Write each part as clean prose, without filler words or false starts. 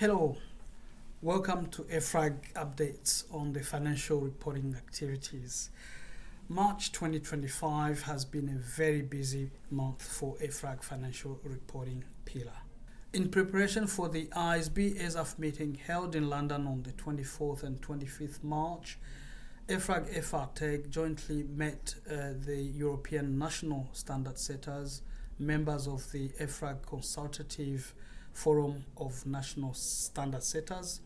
Hello, welcome to EFRAG updates on the financial reporting activities. March 2025 has been a very busy month for EFRAG financial reporting pillar. In preparation for the IASB ESAF meeting held in London on the 24th and 25th March, EFRAG-TEG jointly met the European national standard setters, members of the EFRAG Consultative Forum of National Standard Setters,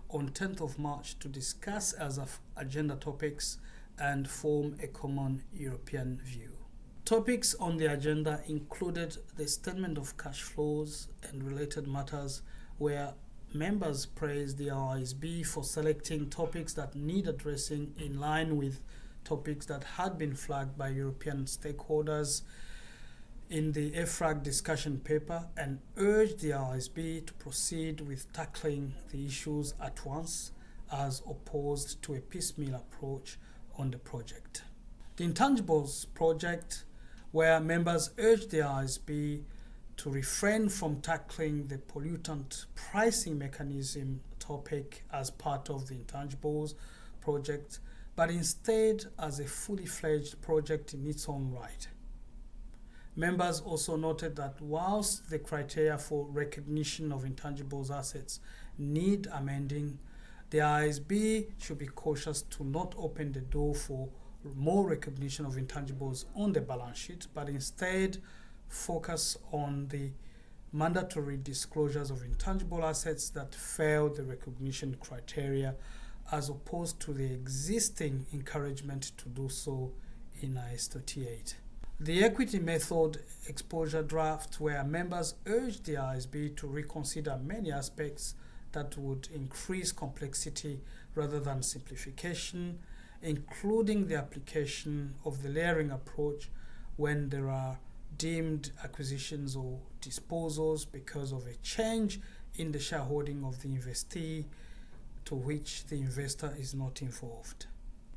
on 10th of March to discuss ESAF agenda topics and form a common European view. Topics on the agenda included the statement of cash flows and related matters, where members praised the IASB for selecting topics that need addressing in line with topics that had been flagged by European stakeholders in the EFRAG discussion paper, and urged the IASB to proceed with tackling the issues at once as opposed to a piecemeal approach on the project. The Intangibles project, where members urged the IASB to refrain from tackling the pollutant pricing mechanism topic as part of the Intangibles project, but instead as a fully fledged project in its own right. Members also noted that whilst the criteria for recognition of intangibles assets need amending, the IASB should be cautious to not open the door for more recognition of intangibles on the balance sheet, but instead focus on the mandatory disclosures of intangible assets that fail the recognition criteria, as opposed to the existing encouragement to do so in IAS 38. The equity method exposure draft, where members urged the IASB to reconsider many aspects that would increase complexity rather than simplification, including the application of the layering approach when there are deemed acquisitions or disposals because of a change in the shareholding of the investee to which the investor is not involved.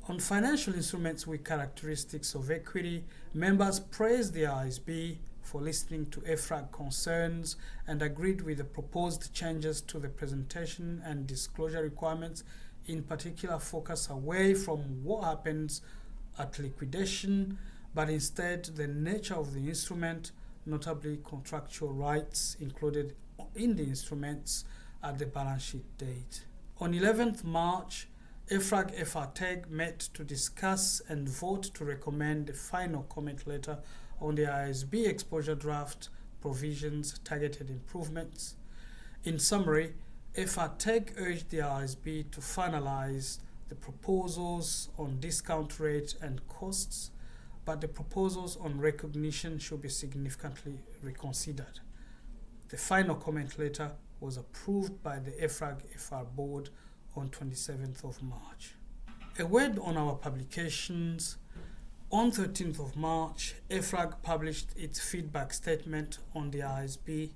On financial instruments with characteristics of equity, members praised the IASB for listening to EFRAG concerns and agreed with the proposed changes to the presentation and disclosure requirements, in particular focus away from what happens at liquidation, but instead the nature of the instrument, notably contractual rights included in the instruments at the balance sheet date. On 11th March, EFRAG-TEG met to discuss and vote to recommend the final comment letter on the IASB exposure draft provisions targeted improvements. In summary, EFRAG-TEG urged the IASB to finalize the proposals on discount rate and costs, but the proposals on recognition should be significantly reconsidered. The final comment letter was approved by the EFRAG-FR board on 27th of March. A word on our publications. On 13th of March, EFRAG published its feedback statement on the IASB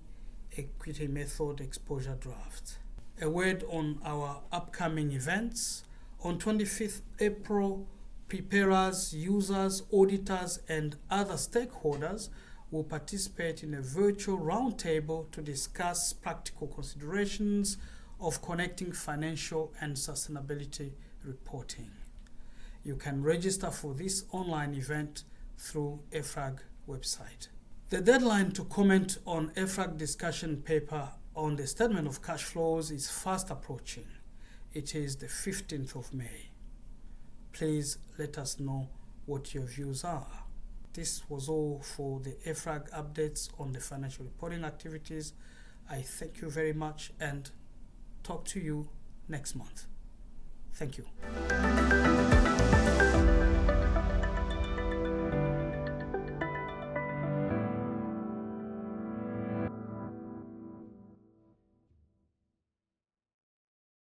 equity method exposure draft. A word on our upcoming events. On 25th April, preparers, users, auditors, and other stakeholders will participate in a virtual roundtable to discuss practical considerations of connecting financial and sustainability reporting. You can register for this online event through EFRAG website. The deadline to comment on EFRAG discussion paper on the statement of cash flows is fast approaching. It is the 15th of May. Please let us know what your views are. This was all for the EFRAG updates on the financial reporting activities. I thank you very much and talk to you next month. Thank you.